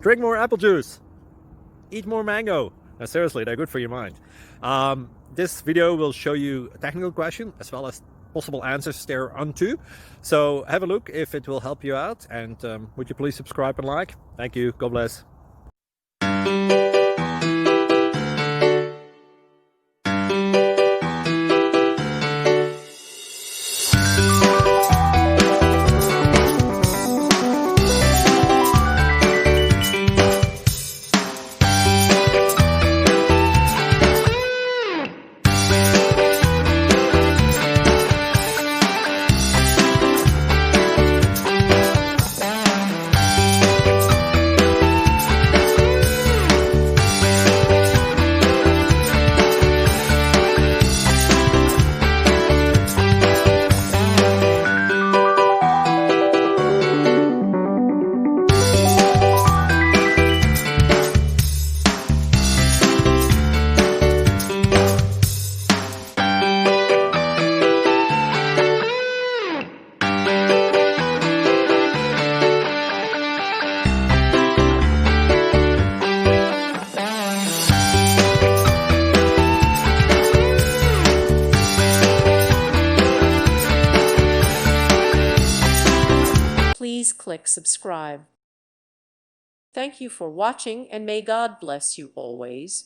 Drink more apple juice. Eat more mango. Now, seriously, they're good for your mind. This video will show you a technical question as well as possible answers thereunto. So have a look if it will help you out, and would you please subscribe and like? Thank you. God bless. Please click subscribe. Thank you for watching, and may God bless you always.